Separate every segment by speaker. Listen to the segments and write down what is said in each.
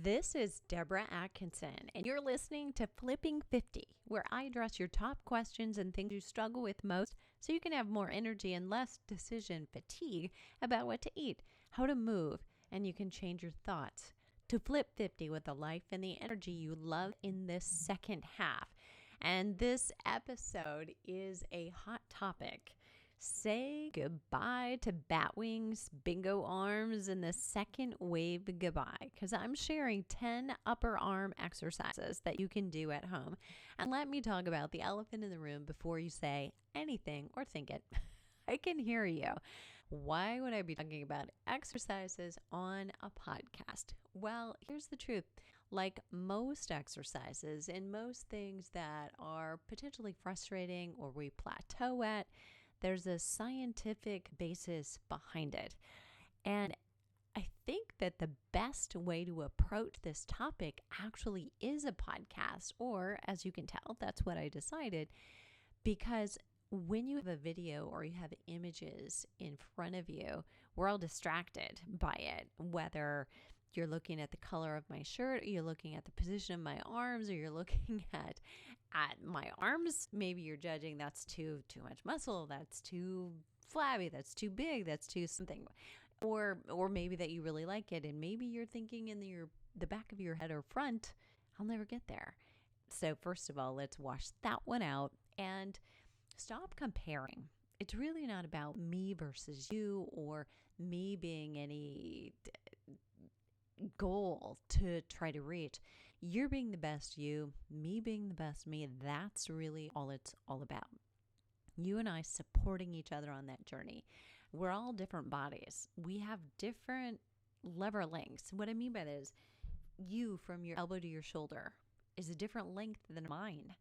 Speaker 1: This is Deborah Atkinson, and you're listening to Flipping 50, where I address your top questions and things you struggle with most so you can have more energy and less decision fatigue about what to eat, how to move, and you can change your thoughts to flip 50 with the life and the energy you love in this second half. And this episode is a hot topic. Say goodbye to bat wings, bingo arms, and the second wave goodbye, because I'm sharing 10 upper arm exercises that you can do at home. And let me talk about the elephant in the room before you say anything or think it. I can hear you. Why would I be talking about exercises on a podcast? Well, here's the truth. Like most exercises and most things that are potentially frustrating or we plateau at, there's a scientific basis behind it. And I think that the best way to approach this topic actually is a podcast, or as you can tell, that's what I decided, because when you have a video or you have images in front of you, we're all distracted by it, whether you're looking at the color of my shirt, or you're looking at the position of my arms, or you're looking at my arms. Maybe you're judging that's too much muscle, that's too flabby, that's too big, that's too something. Or maybe that you really like it, and maybe you're thinking in the back of your head or front, I'll never get there. So first of all, let's wash that one out and stop comparing. It's really not about me versus you or me being any goal to try to reach. You're being the best you, me being the best me. That's really all it's all about. You and I supporting each other on that journey. We're all different bodies. We have different lever lengths. What I mean by that is you from your elbow to your shoulder is a different length than mine.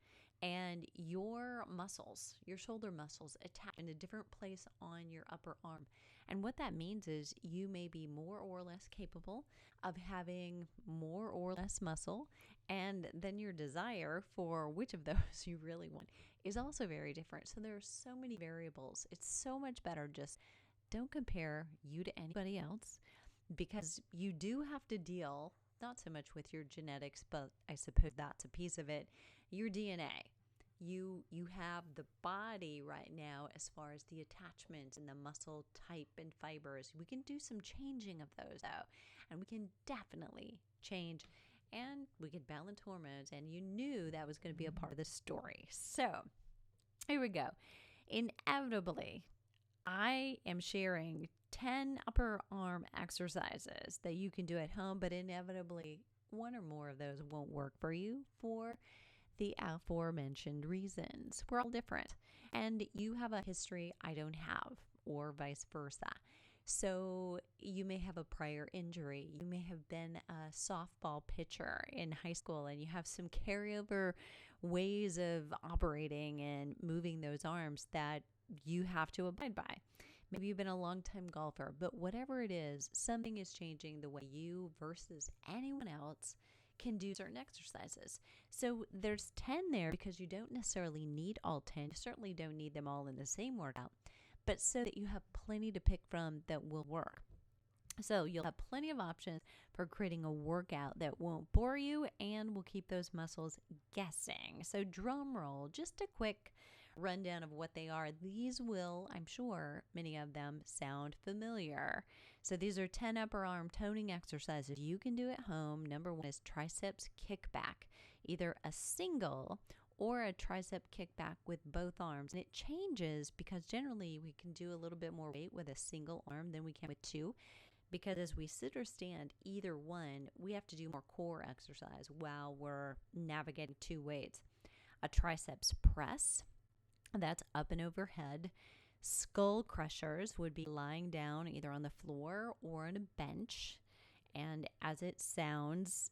Speaker 1: And your muscles, your shoulder muscles attach in a different place on your upper arm. And what that means is you may be more or less capable of having more or less muscle. And then your desire for which of those you really want is also very different. So there are so many variables. It's so much better just don't compare you to anybody else, because you do have to deal not so much with your genetics, but I suppose that's a piece of it. Your DNA. You have the body right now as far as the attachments and the muscle type and fibers. We can do some changing of those though, and we can definitely change, and we can balance hormones, and you knew that was going to be a part of the story. So here we go. Inevitably, I am sharing 10 upper arm exercises that you can do at home, but inevitably one or more of those won't work for you for the aforementioned reasons. We're all different, and you have a history I don't have, or vice versa. So you may have a prior injury. You may have been a softball pitcher in high school, and you have some carryover ways of operating and moving those arms that you have to abide by. Maybe you've been a long-time golfer, but whatever it is, something is changing the way you versus anyone else can do certain exercises. So there's 10 there because you don't necessarily need all 10. You certainly don't need them all in the same workout, but so that you have plenty to pick from that will work. So you'll have plenty of options for creating a workout that won't bore you and will keep those muscles guessing. So drum roll, just a quick rundown of what they are. These will, I'm sure, many of them sound familiar. So these are 10 upper arm toning exercises you can do at home. Number one is Triceps Kickback, either a single or a tricep kickback with both arms. And it changes because generally we can do a little bit more weight with a single arm than we can with two. Because as we sit or stand, either one, we have to do more core exercise while we're navigating two weights. A triceps press, that's up and overhead. Skull crushers would be lying down either on the floor or on a bench. And as it sounds,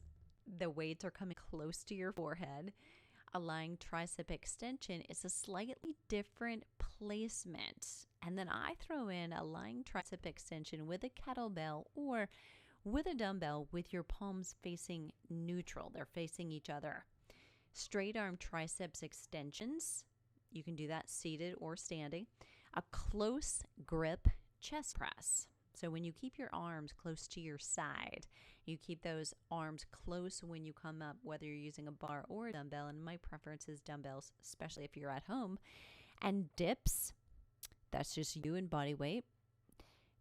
Speaker 1: the weights are coming close to your forehead. A lying tricep extension is a slightly different placement. And then I throw in a lying tricep extension with a kettlebell or with a dumbbell with your palms facing neutral. They're facing each other. Straight arm triceps extensions. You can do that seated or standing. A close grip chest press. So when you keep your arms close to your side, you keep those arms close when you come up, whether you're using a bar or a dumbbell, and my preference is dumbbells, especially if you're at home. And dips, that's just you and body weight.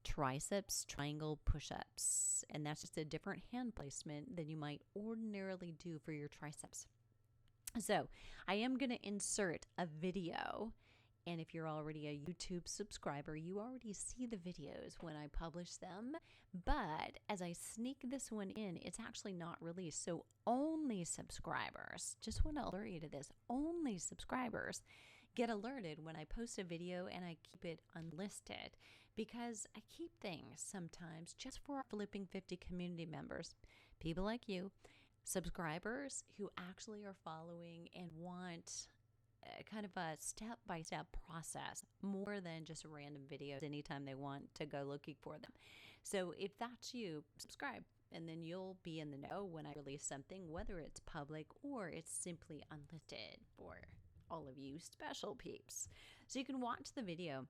Speaker 1: Triceps, triangle push-ups, and that's just a different hand placement than you might ordinarily do for your triceps. So I am going to insert a video, and if you're already a YouTube subscriber, you already see the videos when I publish them, but as I sneak this one in, it's actually not released. So only subscribers, just want to alert you to this, only subscribers get alerted when I post a video, and I keep it unlisted because I keep things sometimes just for our Flipping 50 community members, people like you, subscribers who actually are following and want kind of a step-by-step process more than just random videos anytime they want to go looking for them. So if that's you, subscribe, and then you'll be in the know when I release something, whether it's public or it's simply unlisted for all of you special peeps. So you can watch the video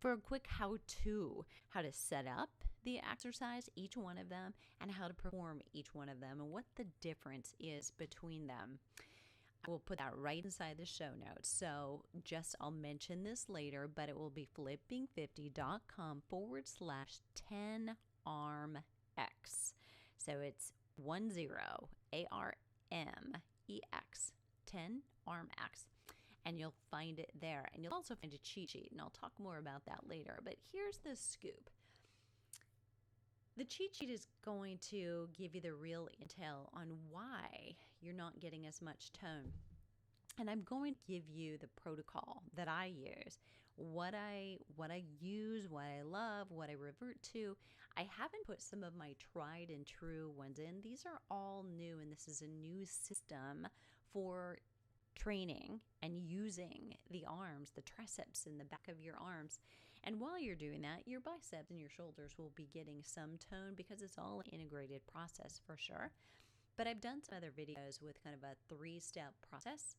Speaker 1: for a quick how-to, how to set up the exercise, each one of them, and how to perform each one of them, and what the difference is between them. I will put that right inside the show notes. So I'll mention this later, but it will be flipping50.com/10armx. So it's 10ARMEX, 10armx. And you'll find it there. And you'll also find a cheat sheet, and I'll talk more about that later. But here's the scoop. The cheat sheet is going to give you the real intel on why you're not getting as much tone. And I'm going to give you the protocol that I use, what I use, what I love, what I revert to. I haven't put some of my tried and true ones in. These are all new, and this is a new system for training and using the arms, the triceps in the back of your arms. And while you're doing that, your biceps and your shoulders will be getting some tone because it's all an integrated process for sure. But I've done some other videos with kind of a 3-step process,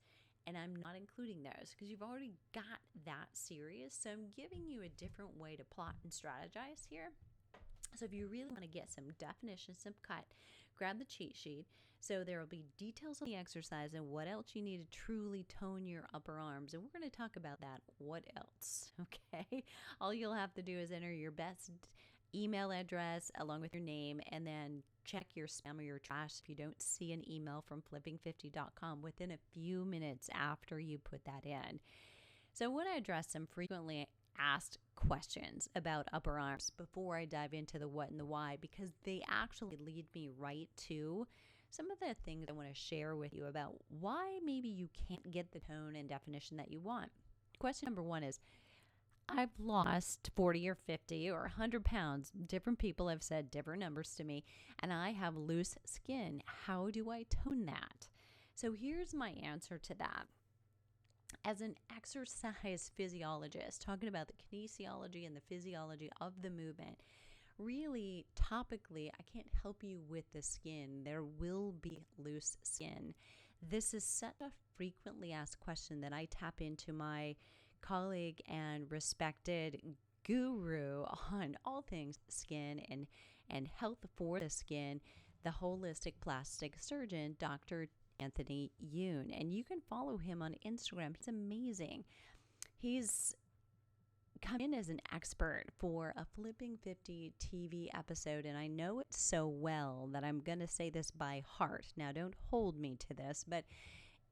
Speaker 1: and I'm not including those because you've already got that series. So I'm giving you a different way to plot and strategize here. So if you really want to get some definition, some cut, grab the cheat sheet. So there will be details on the exercise and what else you need to truly tone your upper arms. And we're going to talk about that. What else? Okay. All you'll have to do is enter your best email address along with your name, and then check your spam or your trash if you don't see an email from flipping50.com within a few minutes after you put that in. So I want to address some frequently asked questions about upper arms before I dive into the what and the why, because they actually lead me right to some of the things I want to share with you about why maybe you can't get the tone and definition that you want. Question number one is, I've lost 40 or 50 or 100 pounds. Different people have said different numbers to me, and I have loose skin. How do I tone that? So here's my answer to that. As an exercise physiologist, talking about the kinesiology and the physiology of the movement, really topically, I can't help you with the skin. There will be loose skin. This is such a frequently asked question that I tap into my colleague and respected guru on all things skin and health for the skin, the holistic plastic surgeon, Dr. Anthony Yoon. And you can follow him on Instagram. He's amazing. He's come in as an expert for a Flipping 50 TV episode, and I know it so well that I'm going to say this by heart. Now, don't hold me to this, but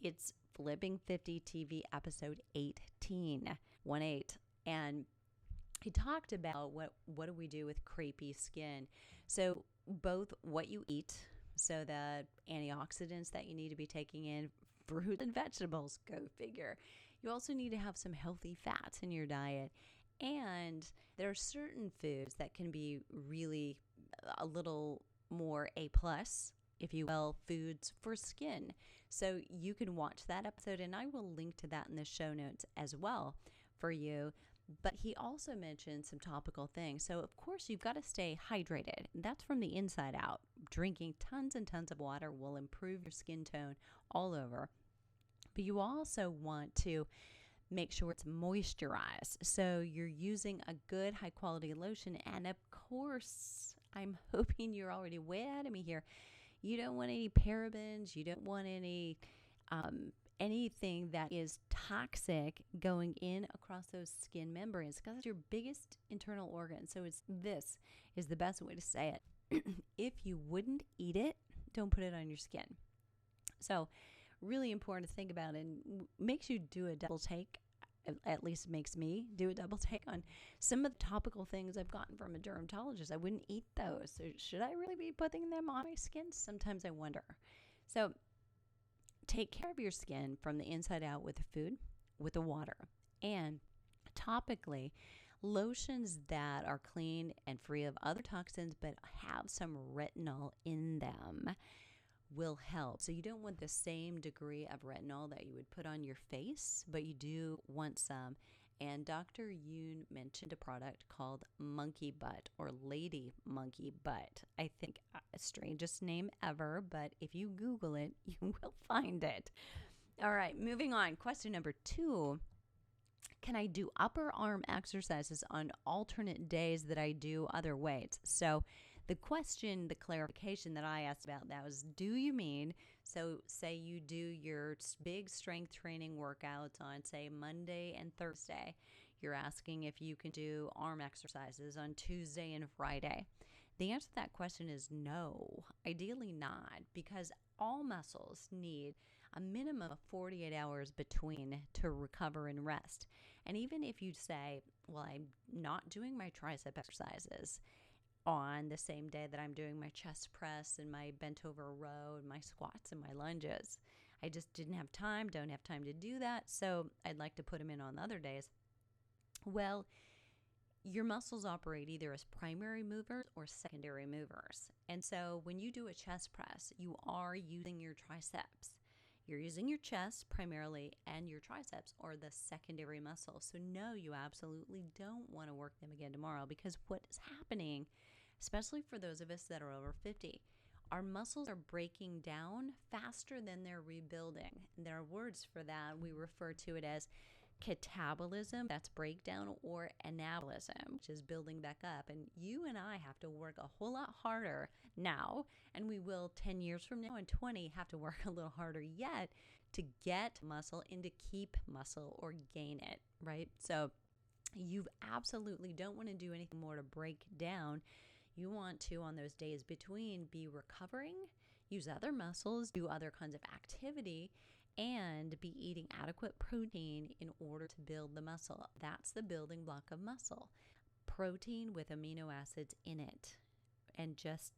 Speaker 1: it's Flipping 50 TV episode 18, 1-8. And he talked about what do we do with crepey skin. So both what you eat, so the antioxidants that you need to be taking in, fruits and vegetables, go figure. You also need to have some healthy fats in your diet. And there are certain foods that can be really a little more A+, if you will, foods for skin. So you can watch that episode, and I will link to that in the show notes as well for you. But he also mentioned some topical things. So, of course, you've got to stay hydrated. That's from the inside out. Drinking tons and tons of water will improve your skin tone all over. But you also want to make sure it's moisturized. So you're using a good high quality lotion. And of course, I'm hoping you're already way ahead of me here. You don't want any parabens. You don't want any anything that is toxic going in across those skin membranes, because it's your biggest internal organ. So this is the best way to say it. If you wouldn't eat it, don't put it on your skin. So really important to think about, and makes you do a double take. At least it makes me do a double take on some of the topical things I've gotten from a dermatologist. I wouldn't eat those. So should I really be putting them on my skin? Sometimes I wonder. So take care of your skin from the inside out with the food, with the water, and topically, lotions that are clean and free of other toxins but have some retinol in them will help. So you don't want the same degree of retinol that you would put on your face, but you do want some. And Dr. Yoon mentioned a product called Monkey Butt, or Lady Monkey Butt. I think strangest name ever, but if you Google it, you will find it. All right, moving on. Question number 2. Can I do upper arm exercises on alternate days that I do other weights? So the clarification that I asked about that was, do you mean, so say you do your big strength training workouts on, say, Monday and Thursday. You're asking if you can do arm exercises on Tuesday and Friday. The answer to that question is no, ideally not, because all muscles need a minimum of 48 hours between to recover and rest. And even if you say, well, I'm not doing my tricep exercises on the same day that I'm doing my chest press and my bent over row and my squats and my lunges, I just don't have time to do that, so I'd like to put them in on other days. Well, your muscles operate either as primary movers or secondary movers. And so when you do a chest press, you are using your triceps. You're using your chest primarily, and your triceps are the secondary muscles. So no, you absolutely don't want to work them again tomorrow, because what is happening, especially for those of us that are over 50, our muscles are breaking down faster than they're rebuilding. And there are words for that. We refer to it as catabolism, that's breakdown, or anabolism, which is building back up. And you and I have to work a whole lot harder now, and we will 10 years from now and 20 have to work a little harder yet to get muscle and to keep muscle or gain it, right? So you absolutely don't want to do anything more to break down. You want to, on those days between, be recovering, use other muscles, do other kinds of activity, and be eating adequate protein in order to build the muscle. That's the building block of muscle. Protein with amino acids in it. And just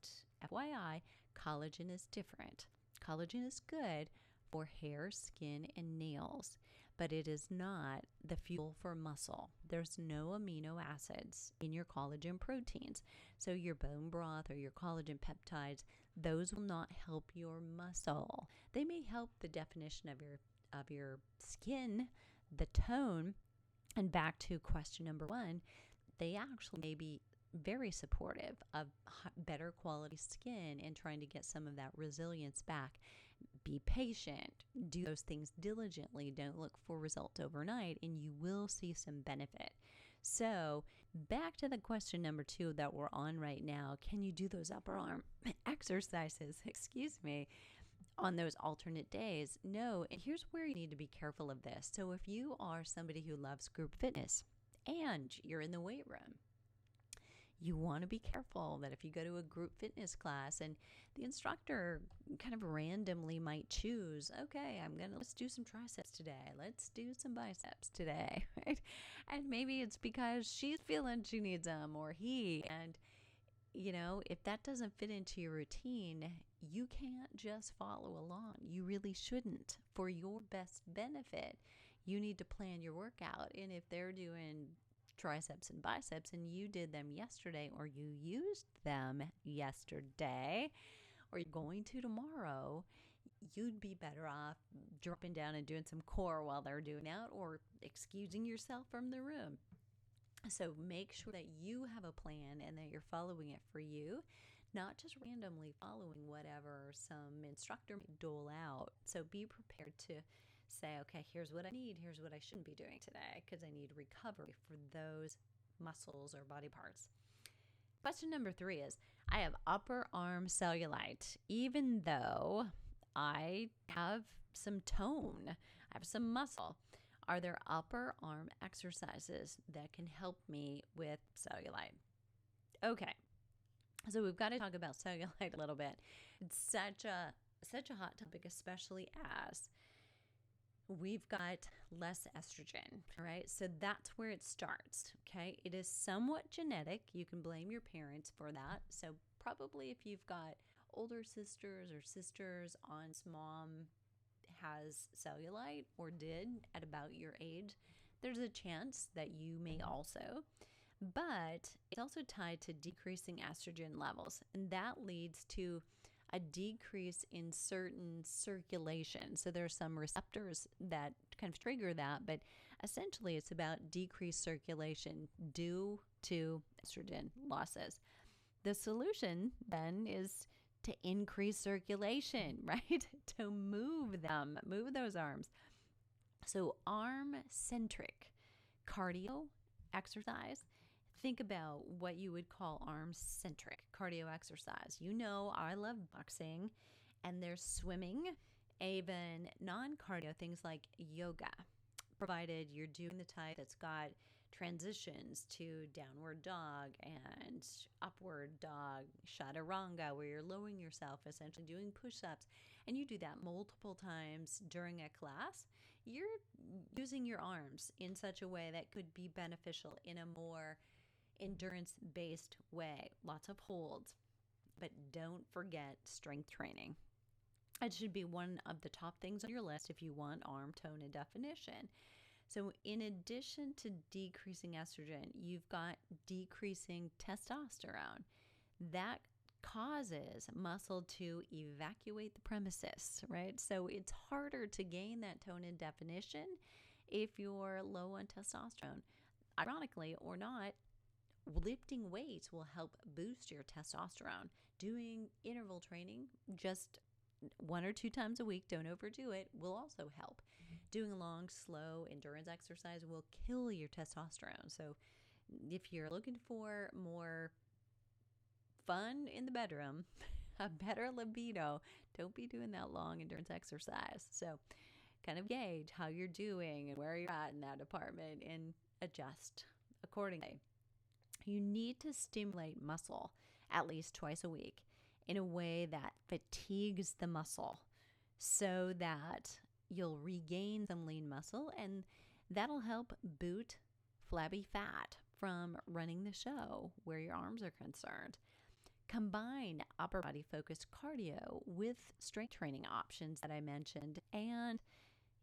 Speaker 1: FYI, collagen is different. Collagen is good for hair, skin, and nails, but it is not the fuel for muscle. There's no amino acids in your collagen proteins. So your bone broth or your collagen peptides, those will not help your muscle. They may help the definition of your skin, the tone. And back to question number 1, they actually may be very supportive of better quality skin and trying to get some of that resilience back. Be patient, do those things diligently, don't look for results overnight, and you will see some benefit. So back to the question number 2 that we're on right now. Can you do those upper arm exercises, on those alternate days? No, and here's where you need to be careful of this. So if you are somebody who loves group fitness and you're in the weight room, you want to be careful that if you go to a group fitness class and the instructor kind of randomly might choose, okay, let's do some triceps today. Let's do some biceps today, right? And maybe it's because she's feeling she needs them, or he. And, if that doesn't fit into your routine, you can't just follow along. You really shouldn't. For your best benefit, you need to plan your workout. And if they're doing triceps and biceps and you did them yesterday, or you used them yesterday, or you're going to tomorrow, you'd be better off dropping down and doing some core while they're doing that, or excusing yourself from the room. So make sure that you have a plan and that you're following it for you, not just randomly following whatever some instructor may dole out. So be prepared to say, okay, here's what I need, here's what I shouldn't be doing today because I need recovery for those muscles or body parts. Question number 3 is, I have upper arm cellulite, even though I have some tone, I have some muscle. Are there upper arm exercises that can help me with cellulite? Okay, so we've got to talk about cellulite a little bit. It's such a hot topic, especially as we've got less estrogen, all right? So that's where it starts, okay? It is somewhat genetic. You can blame your parents for that. So probably if you've got older sisters or sisters, aunts, mom has cellulite or did at about your age, there's a chance that you may also. But it's also tied to decreasing estrogen levels, and that leads to a decrease in certain circulation. So there are some receptors that kind of trigger that, but essentially it's about decreased circulation due to estrogen losses. The solution then is to increase circulation, right? To move those arms. So arm-centric cardio exercise. Think about what you would call arm-centric cardio exercise. You know, I love boxing, and there's swimming, even non-cardio things like yoga, provided you're doing the type that's got transitions to downward dog and upward dog, chaturanga, where you're lowering yourself, essentially doing push-ups, and you do that multiple times during a class. You're using your arms in such a way that could be beneficial in a more endurance-based way. Lots of holds, but don't forget strength training. It should be one of the top things on your list if you want arm tone and definition. So in addition to decreasing estrogen, you've got decreasing testosterone. That causes muscle to evacuate the premises, right? So it's harder to gain that tone and definition if you're low on testosterone. Ironically or not, lifting weights will help boost your testosterone. Doing interval training just 1 or 2 times a week, don't overdo it, will also help. Doing long, slow endurance exercise will kill your testosterone. So if you're looking for more fun in the bedroom, a better libido, don't be doing that long endurance exercise. So kind of gauge how you're doing and where you're at in that department and adjust accordingly. You need to stimulate muscle at least twice a week in a way that fatigues the muscle so that you'll regain some lean muscle, and that'll help boot flabby fat from running the show where your arms are concerned. Combine upper body focused cardio with strength training options that I mentioned, and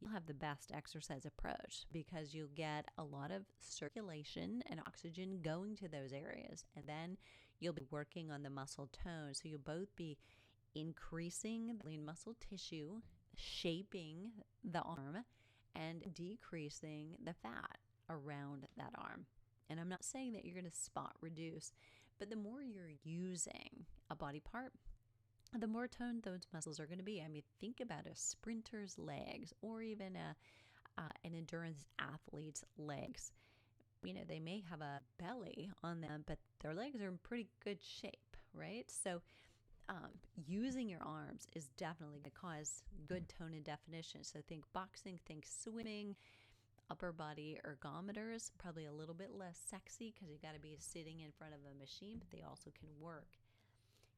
Speaker 1: you'll have the best exercise approach because you'll get a lot of circulation and oxygen going to those areas. And then you'll be working on the muscle tone. So you'll both be increasing the lean muscle tissue, shaping the arm, and decreasing the fat around that arm. And I'm not saying that you're going to spot reduce, but the more you're using a body part, the more toned those muscles are going to be. I mean, think about a sprinter's legs or even an endurance athlete's legs. You know, they may have a belly on them, but their legs are in pretty good shape, right? So using your arms is definitely going to cause good tone and definition. So think boxing, think swimming. Upper body ergometers, probably a little bit less sexy because you've got to be sitting in front of a machine, but they also can work.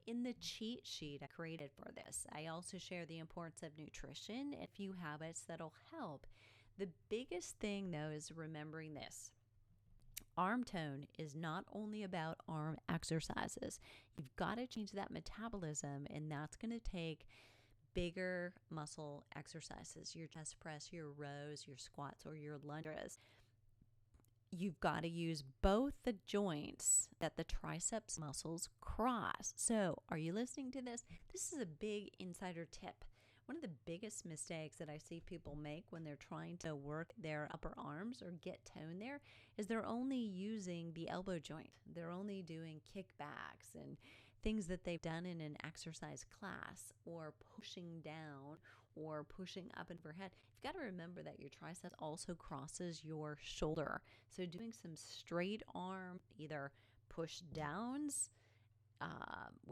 Speaker 1: In the cheat sheet I created for this, I also share the importance of nutrition and a few habits that'll help. The biggest thing, though, is remembering this. Arm tone is not only about arm exercises. You've got to change that metabolism, and that's going to take bigger muscle exercises, your chest press, your rows, your squats, or your lunges. You've got to use both the joints that the triceps muscles cross. So are you listening to this? This is a big insider tip. One of the biggest mistakes that I see people make when they're trying to work their upper arms or get tone there is they're only using the elbow joint. They're only doing kickbacks and things that they've done in an exercise class, or pushing down or pushing up and overhead. You've got to remember that your triceps also crosses your shoulder. So doing some straight arm, either push downs,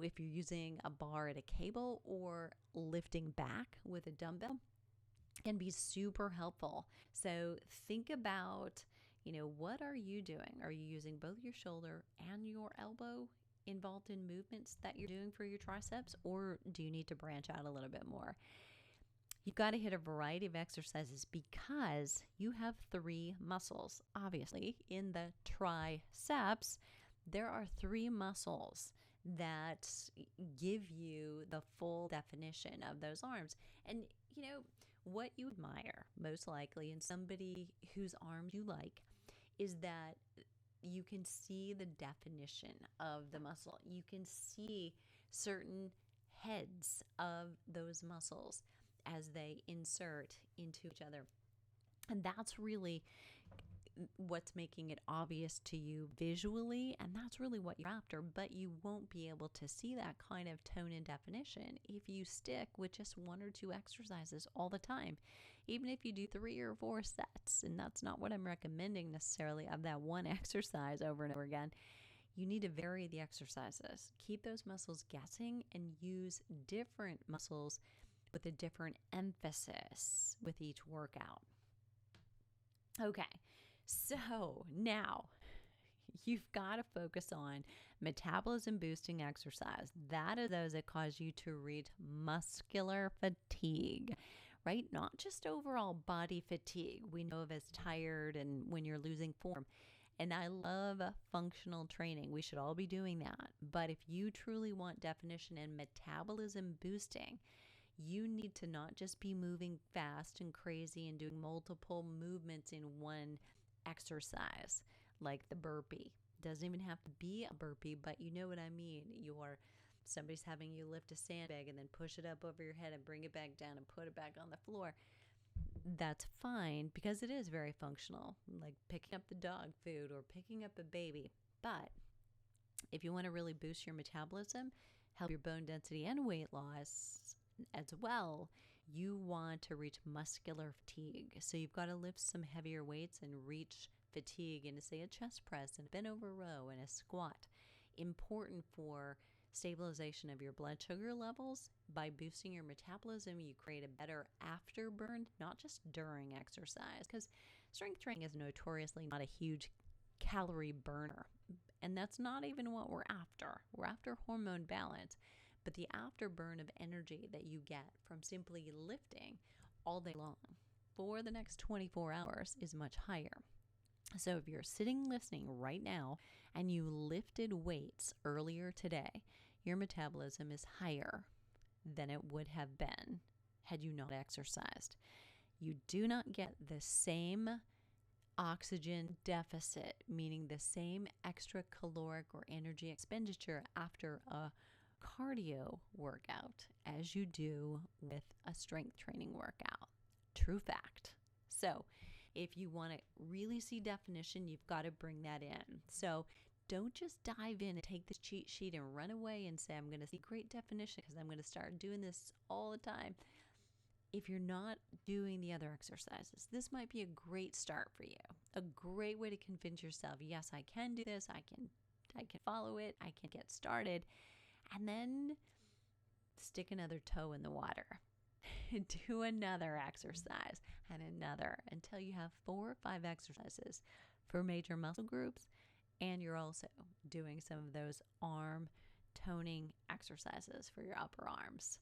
Speaker 1: if you're using a bar at a cable, or lifting back with a dumbbell, can be super helpful. So think about, what are you doing? Are you using both your shoulder and your elbow involved in movements that you're doing for your triceps, or do you need to branch out a little bit more? You've got to hit a variety of exercises because you have 3 muscles. Obviously, in the triceps, there are 3 muscles that give you the full definition of those arms. And, what you admire most likely in somebody whose arms you like is that you can see the definition of the muscle. You can see certain heads of those muscles as they insert into each other. And that's really what's making it obvious to you visually, and that's really what you're after. But you won't be able to see that kind of tone and definition if you stick with just 1 or 2 exercises all the time, even if you do 3 or 4 sets. And that's not what I'm recommending necessarily, of that one exercise over and over again. You need to vary the exercises, keep those muscles guessing, and use different muscles with a different emphasis with each workout. Okay, so now you've got to focus on metabolism boosting exercise. That are those that cause you to reach muscular fatigue, right? Not just overall body fatigue we know of as tired and when you're losing form. And I love functional training. We should all be doing that. But if you truly want definition and metabolism boosting, you need to not just be moving fast and crazy and doing multiple movements in one exercise, like the burpee. Doesn't even have to be a burpee, but you know what I mean. Somebody's having you lift a sandbag and then push it up over your head and bring it back down and put it back on the floor. That's fine because it is very functional, like picking up the dog food or picking up a baby. But if you want to really boost your metabolism, help your bone density and weight loss as well, you want to reach muscular fatigue. So you've got to lift some heavier weights and reach fatigue in, say, a chest press and a bent over row and a squat. Important for stabilization of your blood sugar levels. By boosting your metabolism, you create a better afterburn, not just during exercise, because strength training is notoriously not a huge calorie burner. And that's not even what we're after. We're after hormone balance. But the afterburn of energy that you get from simply lifting all day long for the next 24 hours is much higher. So if you're sitting listening right now and you lifted weights earlier today, your metabolism is higher than it would have been had you not exercised. You do not get the same oxygen deficit, meaning the same extra caloric or energy expenditure after a cardio workout as you do with a strength training workout. True fact. So if you want to really see definition, you've got to bring that in. So don't just dive in and take this cheat sheet and run away and say, I'm going to see great definition because I'm going to start doing this all the time. If you're not doing the other exercises, this might be a great start for you. A great way to convince yourself, yes, I can do this. I can follow it. I can get started. And then stick another toe in the water. Do another exercise and another until you have 4 or 5 exercises for major muscle groups. And you're also doing some of those arm toning exercises for your upper arms.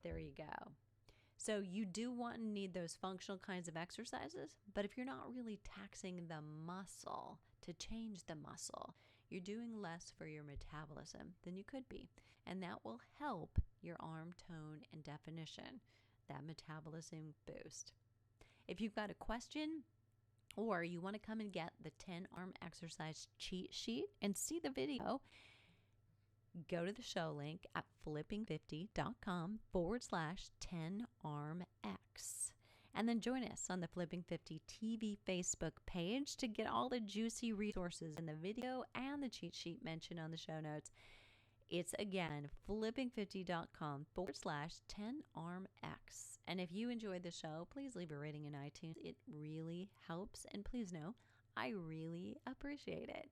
Speaker 1: There you go. So you do want and need those functional kinds of exercises, but if you're not really taxing the muscle to change the muscle, you're doing less for your metabolism than you could be. And that will help your arm tone and definition, that metabolism boost. If you've got a question or you want to come and get the 10 arm exercise cheat sheet and see the video, go to the show link at flipping50.com/10armx. And then join us on the Flipping 50 TV Facebook page to get all the juicy resources in the video and the cheat sheet mentioned on the show notes. It's again flipping50.com/10armx. And if you enjoyed the show, please leave a rating in iTunes. It really helps. And please know, I really appreciate it.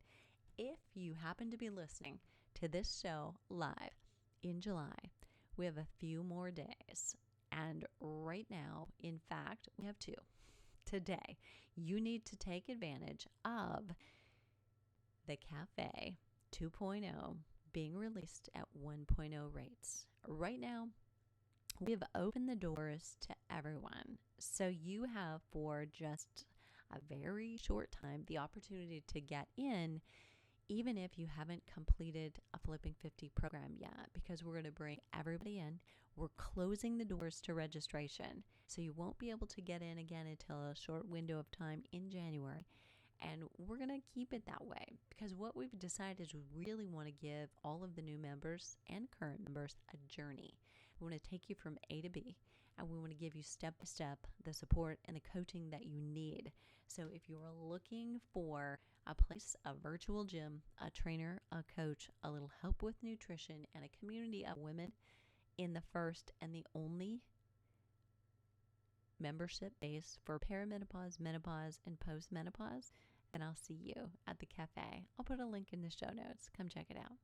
Speaker 1: If you happen to be listening to this show live in July, we have a few more days. And right now, in fact, we have 2. Today, you need to take advantage of the Cafe 2.0 being released at 1.0 rates. Right now, we have opened the doors to everyone. So you have, for just a very short time, the opportunity to get in, even if you haven't completed a Flipping 50 program yet, because we're going to bring everybody in. We're closing the doors to registration. So you won't be able to get in again until a short window of time in January. And we're going to keep it that way, because what we've decided is we really want to give all of the new members and current members a journey. We want to take you from A to B, and we want to give you step by step the support and the coaching that you need. So if you're looking for a place, a virtual gym, a trainer, a coach, a little help with nutrition, and a community of women in the first and the only membership base for perimenopause, menopause, and postmenopause, and I'll see you at the cafe. I'll put a link in the show notes. Come check it out.